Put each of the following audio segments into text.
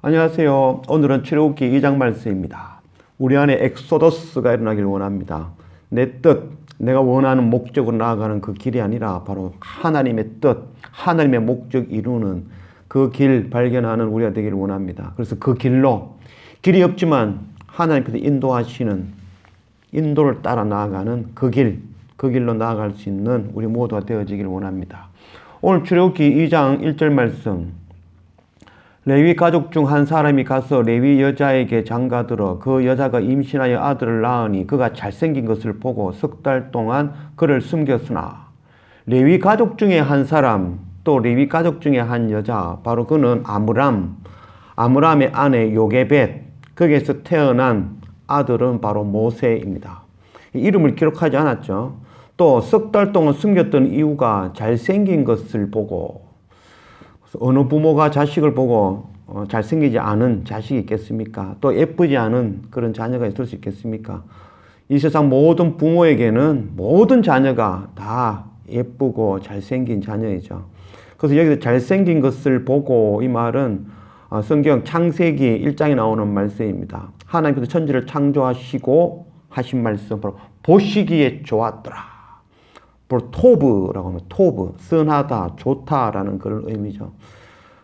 안녕하세요. 오늘은 출애굽기 2장 말씀입니다. 우리 안에 엑소더스가 일어나길 원합니다. 내 뜻, 내가 원하는 목적으로 나아가는 그 길이 아니라 바로 하나님의 뜻, 하나님의 목적 이루는 그 길 발견하는 우리가 되기를 원합니다. 그래서 그 길로, 길이 없지만 하나님께서 인도하시는, 인도를 따라 나아가는 그 길로 나아갈 수 있는 우리 모두가 되어지길 원합니다. 오늘 출애굽기 2장 1절 말씀, 레위 가족 중 한 사람이 가서 레위 여자에게 장가들어 그 여자가 임신하여 아들을 낳으니 그가 잘생긴 것을 보고 석 달 동안 그를 숨겼으나, 레위 가족 중에 한 사람, 또 레위 가족 중에 한 여자, 바로 그는 아므람의 아내 요게벳, 거기에서 태어난 아들은 바로 모세입니다. 이름을 기록하지 않았죠. 또 석 달 동안 숨겼던 이유가 잘생긴 것을 보고, 어느 부모가 자식을 보고 잘생기지 않은 자식이 있겠습니까? 또 예쁘지 않은 그런 자녀가 있을 수 있겠습니까? 이 세상 모든 부모에게는 모든 자녀가 다 예쁘고 잘생긴 자녀이죠. 그래서 여기서 잘생긴 것을 보고, 이 말은 성경 창세기 1장에 나오는 말씀입니다. 하나님께서 천지를 창조하시고 하신 말씀, 바로 보시기에 좋았더라. 토브라고 하면 토브, 선하다, 좋다라는 그런 의미죠.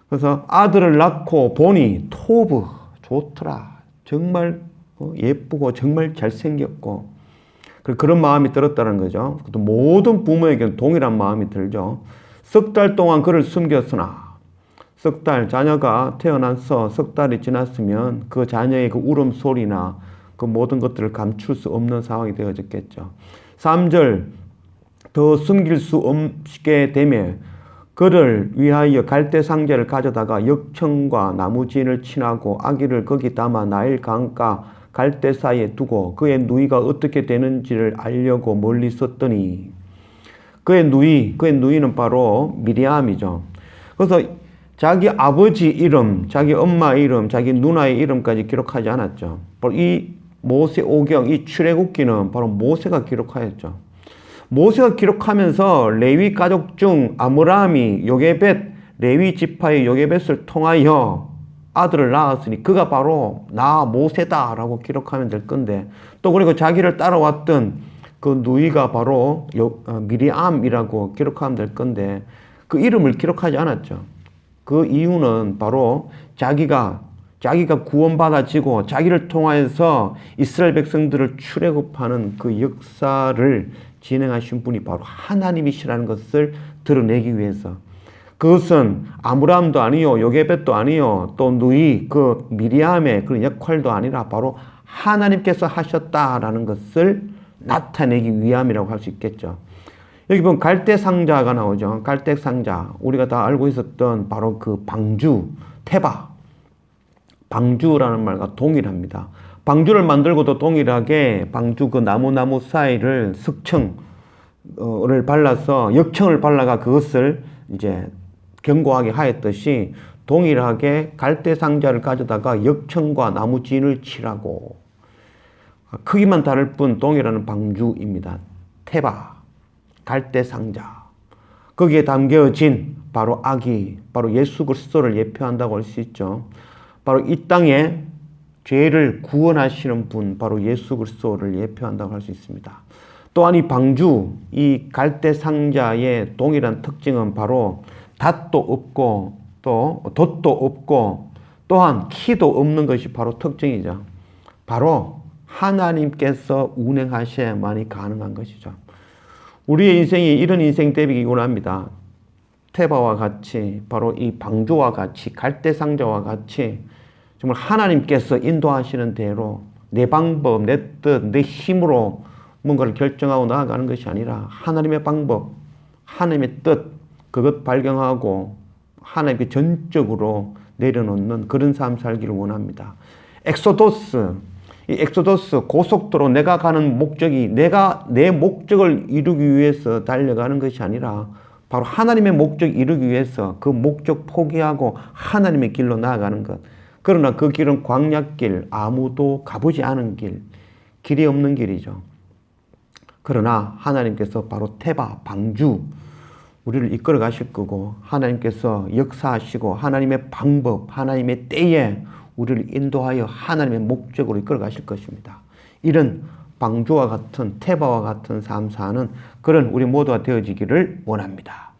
그래서 아들을 낳고 보니 토브, 좋더라. 정말 예쁘고 정말 잘생겼고, 그런 마음이 들었다는 거죠. 또 모든 부모에게는 동일한 마음이 들죠. 석 달 동안 그를 숨겼으나, 석 달, 자녀가 태어나서 석 달이 지났으면 그 자녀의 그 울음소리나 그 모든 것들을 감출 수 없는 상황이 되어졌겠죠. 3절, 더 숨길 수 없게 되며 그를 위하여 갈대 상자를 가져다가 역청과 나무진을 친하고 아기를 거기 담아 나일 강가 갈대 사이에 두고 그의 누이가 어떻게 되는지를 알려고 멀리 섰더니, 그의 누이는 바로 미리암이죠. 그래서 자기 아버지 이름, 자기 엄마 이름, 자기 누나의 이름까지 기록하지 않았죠. 바로 이 모세오경, 이 출애굽기는 바로 모세가 기록하였죠. 모세가 기록하면서 레위 가족 중 아므람이 요게벳, 레위 지파의 요게벳을 통하여 아들을 낳았으니 그가 바로 나 모세다라고 기록하면 될 건데, 또 그리고 자기를 따라왔던 그 누이가 바로 미리암이라고 기록하면 될 건데, 그 이름을 기록하지 않았죠. 그 이유는 바로 자기가 구원받아지고 자기를 통하여서 이스라엘 백성들을 출애굽하는 그 역사를 진행하신 분이 바로 하나님이시라는 것을 드러내기 위해서, 그것은 아므람도 아니요, 요게벳도 아니요, 또 누이 그 미리암의 그런 역할도 아니라 바로 하나님께서 하셨다라는 것을 나타내기 위함이라고 할 수 있겠죠. 여기 보면 갈대 상자가 나오죠. 갈대 상자, 우리가 다 알고 있었던 바로 그 방주, 테바, 방주라는 말과 동일합니다. 방주를 만들고도 동일하게 방주 그 나무 사이를 석청을 발라서, 역청을 발라가 그것을 이제 견고하게 하였듯이, 동일하게 갈대 상자를 가져다가 역청과 나무진을 칠하고, 크기만 다를 뿐 동일한 방주입니다. 테바, 갈대 상자. 거기에 담겨진 바로 아기, 바로 예수 그리스도를 예표한다고 할 수 있죠. 바로 이 땅에 죄를 구원하시는 분, 바로 예수 그리스도를 예표한다고 할 수 있습니다. 또한 이 방주, 이 갈대 상자의 동일한 특징은 바로 닷도 없고 또 돛도 없고 또한 키도 없는 것이 바로 특징이죠. 바로 하나님께서 운행하셔야만이 가능한 것이죠. 우리의 인생이 이런 인생 되기를 원합니다. 테바와 같이, 바로 이 방주와 같이, 갈대 상자와 같이 정말 하나님께서 인도하시는 대로 내 방법, 내 뜻, 내 힘으로 뭔가를 결정하고 나아가는 것이 아니라 하나님의 방법, 하나님의 뜻, 그것 발견하고 하나님께 전적으로 내려놓는 그런 삶 살기를 원합니다. 이 엑소더스, 고속도로, 내가 가는 목적이 내가 내 목적을 이루기 위해서 달려가는 것이 아니라 바로 하나님의 목적 이루기 위해서 그 목적 포기하고 하나님의 길로 나아가는 것. 그러나 그 길은 광야길, 아무도 가보지 않은 길이 없는 길이죠. 그러나 하나님께서 바로 테바, 방주, 우리를 이끌어 가실 거고 하나님께서 역사하시고 하나님의 방법, 하나님의 때에 우리를 인도하여 하나님의 목적으로 이끌어 가실 것입니다. 이런 방주와 같은 태바와 같은 삶 사는 그런 우리 모두가 되어지기를 원합니다.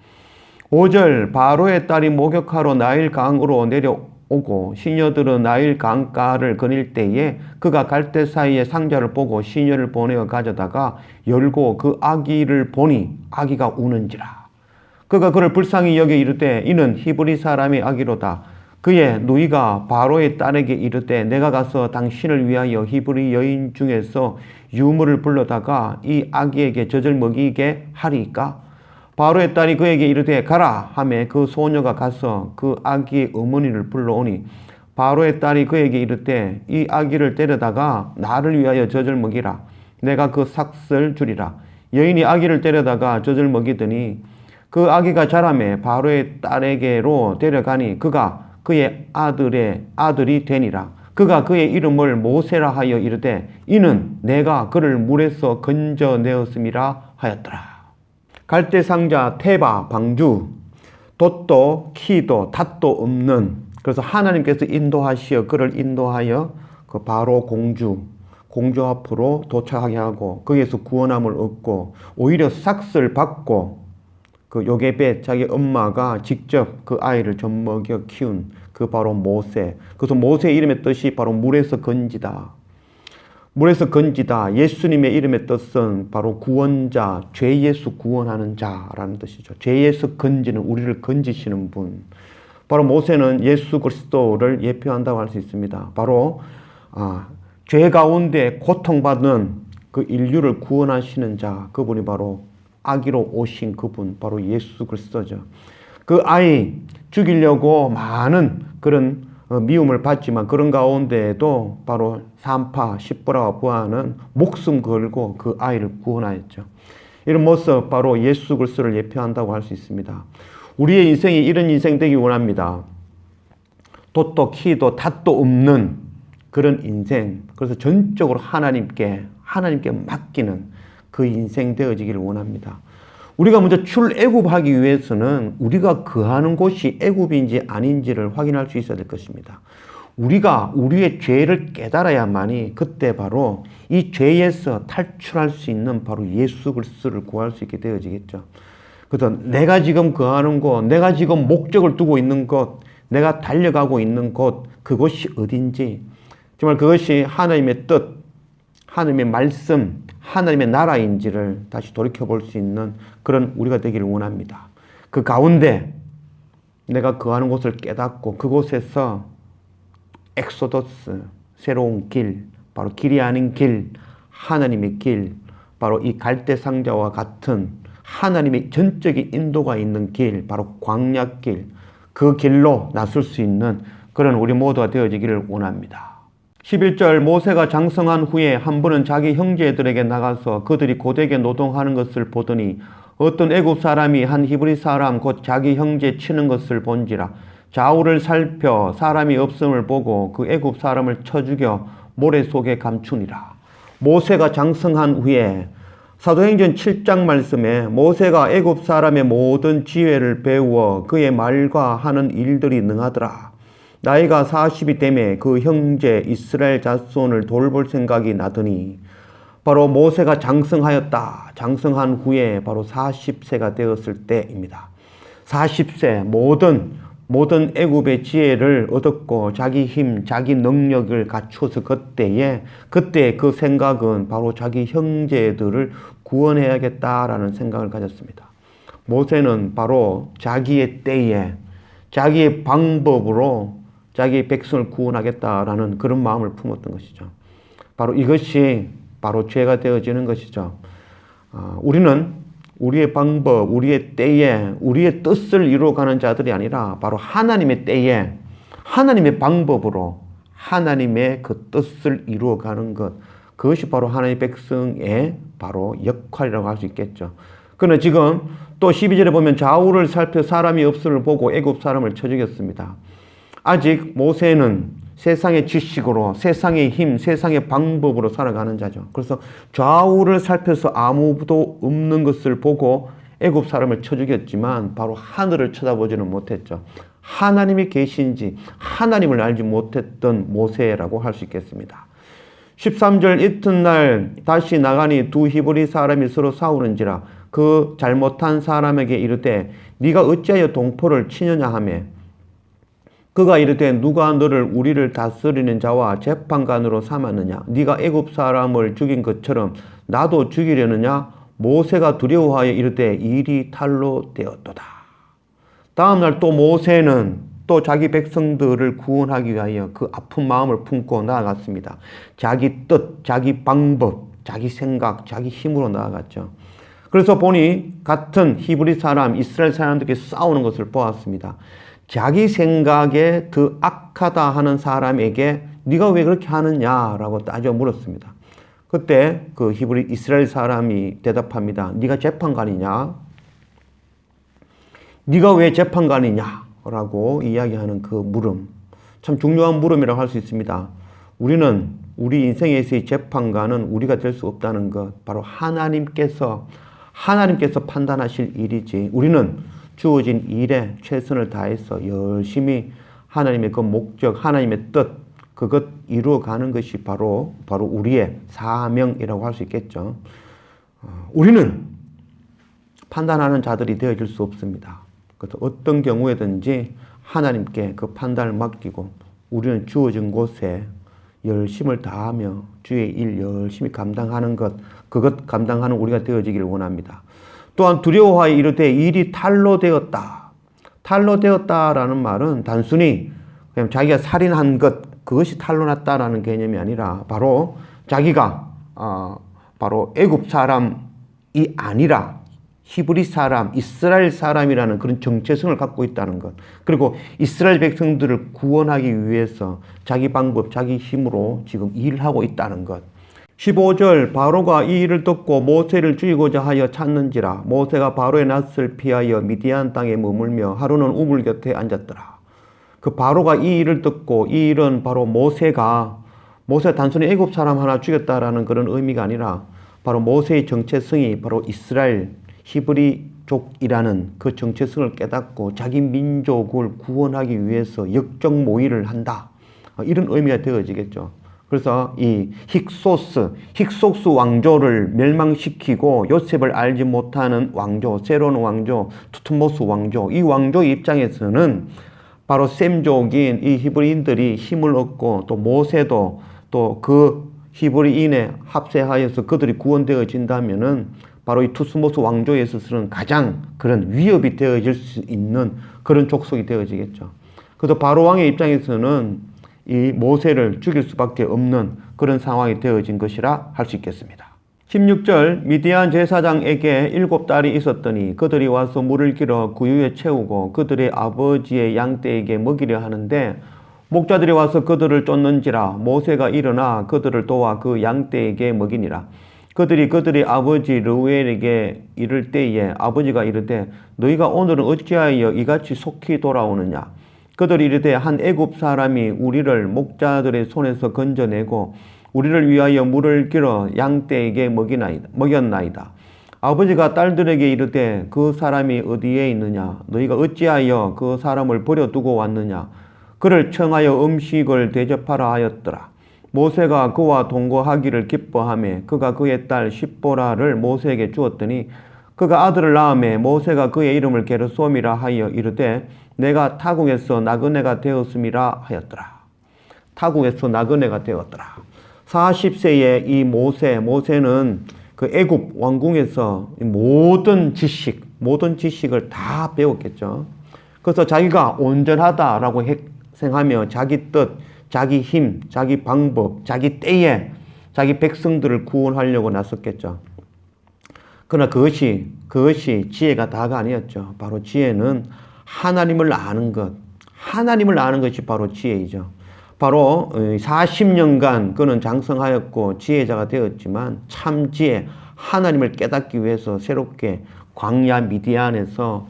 5절 바로의 딸이 목욕하러 나일 강으로 내려오고 시녀들은 나일 강가를 거닐 때에 그가 갈대 사이에 상자를 보고 시녀를 보내어 가져다가 열고 그 아기를 보니 아기가 우는지라. 그가 그를 불쌍히 여겨 이르되 이는 히브리 사람의 아기로다. 그의 누이가 바로의 딸에게 이르되 내가 가서 당신을 위하여 히브리 여인 중에서 유물을 불러다가 이 아기에게 젖을 먹이게 하리이까? 바로의 딸이 그에게 이르되 가라 하매 그 소녀가 가서 그 아기의 어머니를 불러오니 바로의 딸이 그에게 이르되 이 아기를 데려다가 나를 위하여 젖을 먹이라. 내가 그 삭슬 주리라. 여인이 아기를 데려다가 젖을 먹이더니 그 아기가 자라매 바로의 딸에게로 데려가니 그가 그의 아들이 되니라. 그가 그의 이름을 모세라 하여 이르되 이는 내가 그를 물에서 건져내었음이라 하였더라. 갈대 상자, 태바, 방주, 돛도, 키도, 닷도 없는, 그래서 하나님께서 인도하시어 그를 인도하여 그 바로 공주 앞으로 도착하게 하고 거기에서 구원함을 얻고 오히려 삭슬 받고 그 요게벳 자기 엄마가 직접 그 아이를 젖먹여 키운 그 바로 모세. 그래서 모세의 이름의 뜻이 바로 물에서 건지다. 물에서 건지다. 예수님의 이름의 뜻은 바로 구원자, 죄 예수 구원하는 자라는 뜻이죠. 죄 예수 건지는 우리를 건지시는 분. 바로 모세는 예수 그리스도를 예표한다고 할 수 있습니다. 바로 죄 가운데 고통받는 그 인류를 구원하시는 자, 그분이 바로 아기로 오신 그분, 바로 예수 그리스도죠. 그 아이 죽이려고 많은 그런 미움을 받지만 그런 가운데에도 바로 산파, 십보라와 부하는 목숨 걸고 그 아이를 구원하였죠. 이런 모습 바로 예수 그리스도를 예표한다고 할 수 있습니다. 우리의 인생이 이런 인생 되기 원합니다. 돛도 키도 닷도 없는 그런 인생, 그래서 전적으로 하나님께 맡기는 그 인생 되어지기를 원합니다. 우리가 먼저 출애굽하기 위해서는 우리가 거하는 곳이 애굽인지 아닌지를 확인할 수 있어야 될 것입니다. 우리가 우리의 죄를 깨달아야만이 그때 바로 이 죄에서 탈출할 수 있는 바로 예수 그리스도를 구할 수 있게 되어지겠죠. 그래서 내가 지금 거하는 곳, 내가 지금 목적을 두고 있는 곳, 내가 달려가고 있는 곳, 그곳이 어딘지, 정말 그것이 하나님의 뜻, 하나님의 말씀, 하나님의 나라인지를 다시 돌이켜볼 수 있는 그런 우리가 되기를 원합니다. 그 가운데 내가 거하는 곳을 깨닫고 그곳에서 엑소더스, 새로운 길, 바로 길이 아닌 길, 하나님의 길, 바로 이 갈대 상자와 같은 하나님의 전적인 인도가 있는 길, 바로 광야길, 그 길로 나설 수 있는 그런 우리 모두가 되어지기를 원합니다. 11절 모세가 장성한 후에 한 번은 자기 형제들에게 나가서 그들이 고되게 노동하는 것을 보더니 어떤 애굽 사람이 한 히브리 사람 곧 자기 형제 치는 것을 본지라. 좌우를 살펴 사람이 없음을 보고 그 애굽 사람을 쳐 죽여 모래 속에 감추니라. 모세가 장성한 후에 사도행전 7장 말씀에 모세가 애굽 사람의 모든 지혜를 배우어 그의 말과 하는 일들이 능하더라. 나이가 40이 되매 그 형제 이스라엘 자손을 돌볼 생각이 나더니 바로 모세가 장성하였다. 장성한 후에 바로 40세가 되었을 때입니다. 40세 모든 애굽의 지혜를 얻었고 자기 힘, 자기 능력을 갖추어서 그때 그 생각은 바로 자기 형제들을 구원해야겠다라는 생각을 가졌습니다. 모세는 바로 자기의 때에 자기의 방법으로 자기 백성을 구원하겠다라는 그런 마음을 품었던 것이죠. 바로 이것이 바로 죄가 되어지는 것이죠. 우리는 우리의 방법, 우리의 때에 우리의 뜻을 이루어가는 자들이 아니라 바로 하나님의 때에 하나님의 방법으로 하나님의 그 뜻을 이루어가는 것, 그것이 바로 하나님의 백성의 바로 역할이라고 할 수 있겠죠. 그러나 지금 또 12절에 보면 좌우를 살펴 사람이 없음을 보고 애굽 사람을 쳐 죽였습니다. 아직 모세는 세상의 지식으로, 세상의 힘, 세상의 방법으로 살아가는 자죠. 그래서 좌우를 살펴서 아무도 없는 것을 보고 애굽 사람을 쳐 죽였지만 바로 하늘을 쳐다보지는 못했죠. 하나님이 계신지 하나님을 알지 못했던 모세라고 할 수 있겠습니다. 13절 이튿날 다시 나가니 두 히브리 사람이 서로 싸우는지라 그 잘못한 사람에게 이르되 네가 어찌하여 동포를 치느냐 하매 그가 이르되 누가 너를 우리를 다스리는 자와 재판관으로 삼았느냐 네가 애굽 사람을 죽인 것처럼 나도 죽이려느냐 모세가 두려워하여 이르되 일이 탈로 되었도다. 다음날 또 모세는 또 자기 백성들을 구원하기 위하여 그 아픈 마음을 품고 나아갔습니다. 자기 뜻, 자기 방법, 자기 생각, 자기 힘으로 나아갔죠. 그래서 보니 같은 히브리 사람, 이스라엘 사람들께 싸우는 것을 보았습니다. 자기 생각에 더 악하다 하는 사람에게 네가 왜 그렇게 하느냐라고 따져 물었습니다. 그때 그 히브리 이스라엘 사람이 대답합니다. 네가 재판관이냐? 네가 왜 재판관이냐? 라고 이야기하는 그 물음. 참 중요한 물음이라고 할 수 있습니다. 우리 인생에서의 재판관은 우리가 될 수 없다는 것. 바로 하나님께서 판단하실 일이지. 우리는 주어진 일에 최선을 다해서 열심히 하나님의 그 목적, 하나님의 뜻, 그것 이루어가는 것이 바로 우리의 사명이라고 할 수 있겠죠. 우리는 판단하는 자들이 되어질 수 없습니다. 그래서 어떤 경우에든지 하나님께 그 판단을 맡기고 우리는 주어진 곳에 열심을 다하며 주의 일 열심히 감당하는 것, 그것 감당하는 우리가 되어지기를 원합니다. 또한 두려워하여 이르되 일이 탈로 되었다. 탈로 되었다라는 말은 단순히 그냥 자기가 살인한 것, 그것이 탈로 났다라는 개념이 아니라 바로 자기가 바로 애굽 사람이 아니라 히브리 사람, 이스라엘 사람이라는 그런 정체성을 갖고 있다는 것. 그리고 이스라엘 백성들을 구원하기 위해서 자기 방법, 자기 힘으로 지금 일을 하고 있다는 것. 15절 바로가 이 일을 듣고 모세를 죽이고자 하여 찾는지라 모세가 바로의 낯을 피하여 미디안 땅에 머물며 하루는 우물 곁에 앉았더라. 그 바로가 이 일을 듣고 이 일은 바로 모세가 단순히 애굽 사람 하나 죽였다라는 그런 의미가 아니라 바로 모세의 정체성이 바로 이스라엘 히브리족이라는 그 정체성을 깨닫고 자기 민족을 구원하기 위해서 역적 모의를 한다. 이런 의미가 되어지겠죠. 그래서 이 힉소스 왕조를 멸망시키고 요셉을 알지 못하는 왕조, 새로운 왕조, 투트모스 왕조, 이 왕조의 입장에서는 바로 셈족인 이 히브리인들이 힘을 얻고 또 모세도 또 그 히브리인에 합세하여서 그들이 구원되어진다면은 바로 이 투스모스 왕조에 있어서는 가장 그런 위협이 되어질 수 있는 그런 족속이 되어지겠죠. 그래서 바로 왕의 입장에서는 이 모세를 죽일 수밖에 없는 그런 상황이 되어진 것이라 할 수 있겠습니다. 16절 미디안 제사장에게 7딸이 있었더니 그들이 와서 물을 길어 구유에 채우고 그들의 아버지의 양떼에게 먹이려 하는데 목자들이 와서 그들을 쫓는지라 모세가 일어나 그들을 도와 그 양떼에게 먹이니라. 그들이 그들의 아버지 르우엘에게 이를 때에 아버지가 이르되 너희가 오늘은 어찌하여 이같이 속히 돌아오느냐. 그들이 이르되 한 애굽 사람이 우리를 목자들의 손에서 건져내고 우리를 위하여 물을 길어 양떼에게 먹였나이다. 아버지가 딸들에게 이르되 그 사람이 어디에 있느냐. 너희가 어찌하여 그 사람을 버려두고 왔느냐. 그를 청하여 음식을 대접하라 하였더라. 모세가 그와 동거하기를 기뻐하며 그가 그의 딸 십보라를 모세에게 주었더니 그가 아들을 낳음에 모세가 그의 이름을 게르솜이라 하여 이르되 내가 타국에서 나그네가 되었음이라 하였더라. 타국에서 나그네가 되었더라. 40세의 이 모세는 그 애굽 왕궁에서 모든 지식을 다 배웠겠죠. 그래서 자기가 온전하다라고 생각하며 자기 뜻, 자기 힘, 자기 방법, 자기 때에 자기 백성들을 구원하려고 나섰겠죠. 그러나 그것이 지혜가 다가 아니었죠. 바로 지혜는 하나님을 아는 것이 바로 지혜이죠. 바로 40년간 그는 장성하였고 지혜자가 되었지만 참 지혜, 하나님을 깨닫기 위해서 새롭게 광야 미디안에서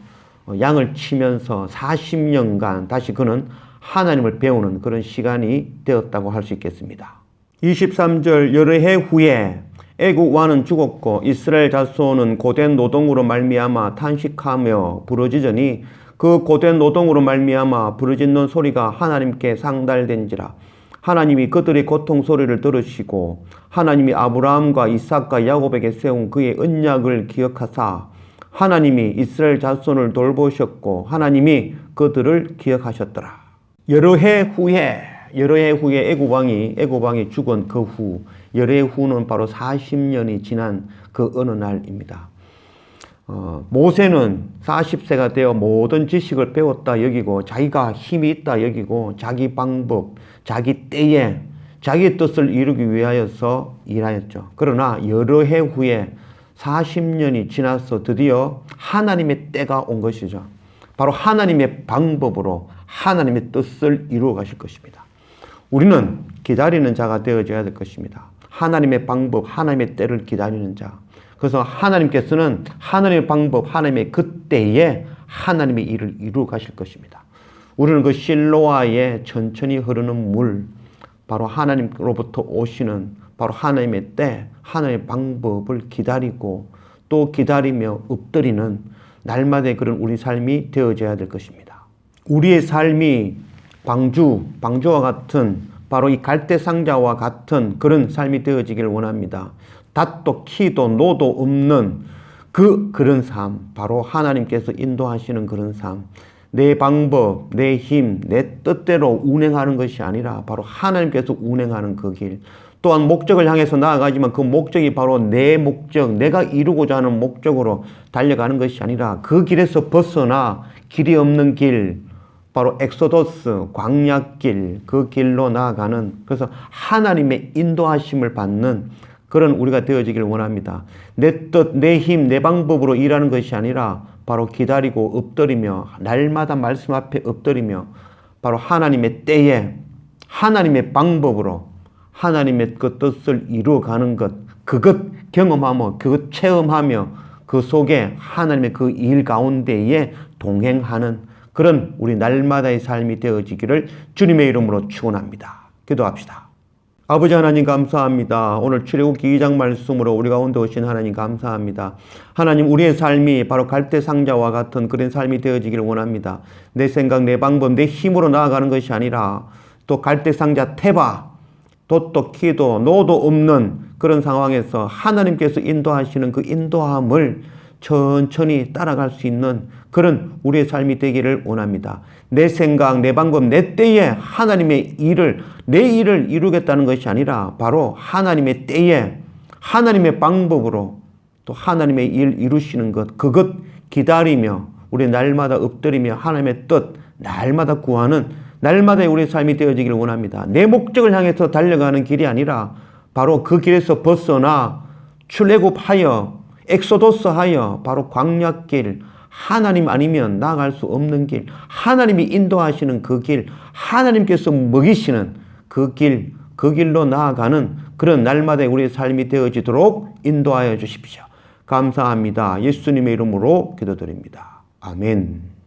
양을 치면서 40년간 다시 그는 하나님을 배우는 그런 시간이 되었다고 할 수 있겠습니다. 23절 여러 해 후에 애국 왕은 죽었고 이스라엘 자손은 고된 노동으로 말미암아 탄식하며 부르짖으니 그 고된 노동으로 말미암아 부르짖는 소리가 하나님께 상달된지라. 하나님이 그들의 고통 소리를 들으시고 하나님이 아브라함과 이삭과 야곱에게 세운 그의 언약을 기억하사 하나님이 이스라엘 자손을 돌보셨고 하나님이 그들을 기억하셨더라. 여러 해 후에 애굽 왕이 죽은 그 후, 여러 해 후는 바로 40년이 지난 그 어느 날입니다. 모세는 40세가 되어 모든 지식을 배웠다 여기고 자기가 힘이 있다 여기고 자기 방법, 자기 때에 자기 뜻을 이루기 위하여서 일하였죠. 그러나 여러 해 후에 40년이 지나서 드디어 하나님의 때가 온 것이죠. 바로 하나님의 방법으로 하나님의 뜻을 이루어 가실 것입니다. 우리는 기다리는 자가 되어져야 될 것입니다. 하나님의 방법, 하나님의 때를 기다리는 자. 그래서 하나님께서는 하나님의 방법, 하나님의 그때에 하나님의 일을 이루어 가실 것입니다. 우리는 그 실로아에 천천히 흐르는 물, 바로 하나님으로부터 오시는 바로 하나님의 때, 하나님의 방법을 기다리고 또 기다리며 엎드리는 날마다의 그런 우리 삶이 되어져야 될 것입니다. 우리의 삶이 방주와 같은 바로 이 갈대상자와 같은 그런 삶이 되어지기를 원합니다. 닷도 키도 노도 없는 그런 삶, 바로 하나님께서 인도하시는 그런 삶. 내 방법, 내 힘, 내 뜻대로 운행하는 것이 아니라 바로 하나님께서 운행하는 그 길. 또한 목적을 향해서 나아가지만 그 목적이 바로 내 목적, 내가 이루고자 하는 목적으로 달려가는 것이 아니라 그 길에서 벗어나 길이 없는 길, 바로 엑소더스, 광야길, 그 길로 나아가는, 그래서 하나님의 인도하심을 받는 그런 우리가 되어지길 원합니다. 내 뜻, 내 힘, 내 방법으로 일하는 것이 아니라 바로 기다리고 엎드리며 날마다 말씀 앞에 엎드리며 바로 하나님의 때에 하나님의 방법으로 하나님의 그 뜻을 이루어가는 것, 그것 경험하며 그것 체험하며 그 속에 하나님의 그 일 가운데에 동행하는 그런 우리 날마다의 삶이 되어지기를 주님의 이름으로 축원합니다. 기도합시다. 아버지 하나님 감사합니다. 오늘 출애굽기 2장 말씀으로 우리 가운데 오신 하나님 감사합니다. 하나님, 우리의 삶이 바로 갈대상자와 같은 그런 삶이 되어지기를 원합니다. 내 생각, 내 방법, 내 힘으로 나아가는 것이 아니라 또 갈대상자 태바, 돛도 키도 노도 없는 그런 상황에서 하나님께서 인도하시는 그 인도함을 천천히 따라갈 수 있는 그런 우리의 삶이 되기를 원합니다. 내 생각, 내 방법, 내 때에 하나님의 일을, 내 일을 이루겠다는 것이 아니라 바로 하나님의 때에 하나님의 방법으로 또 하나님의 일 이루시는 것, 그것 기다리며 우리 날마다 엎드리며 하나님의 뜻 날마다 구하는 날마다의 우리의 삶이 되어지기를 원합니다. 내 목적을 향해서 달려가는 길이 아니라 바로 그 길에서 벗어나 출애굽하여 엑소더스하여 바로 광야길, 하나님 아니면 나아갈 수 없는 길, 하나님이 인도하시는 그 길, 하나님께서 먹이시는 그 길, 그 길로 나아가는 그런 날마다의 우리의 삶이 되어지도록 인도하여 주십시오. 감사합니다. 예수님의 이름으로 기도드립니다. 아멘.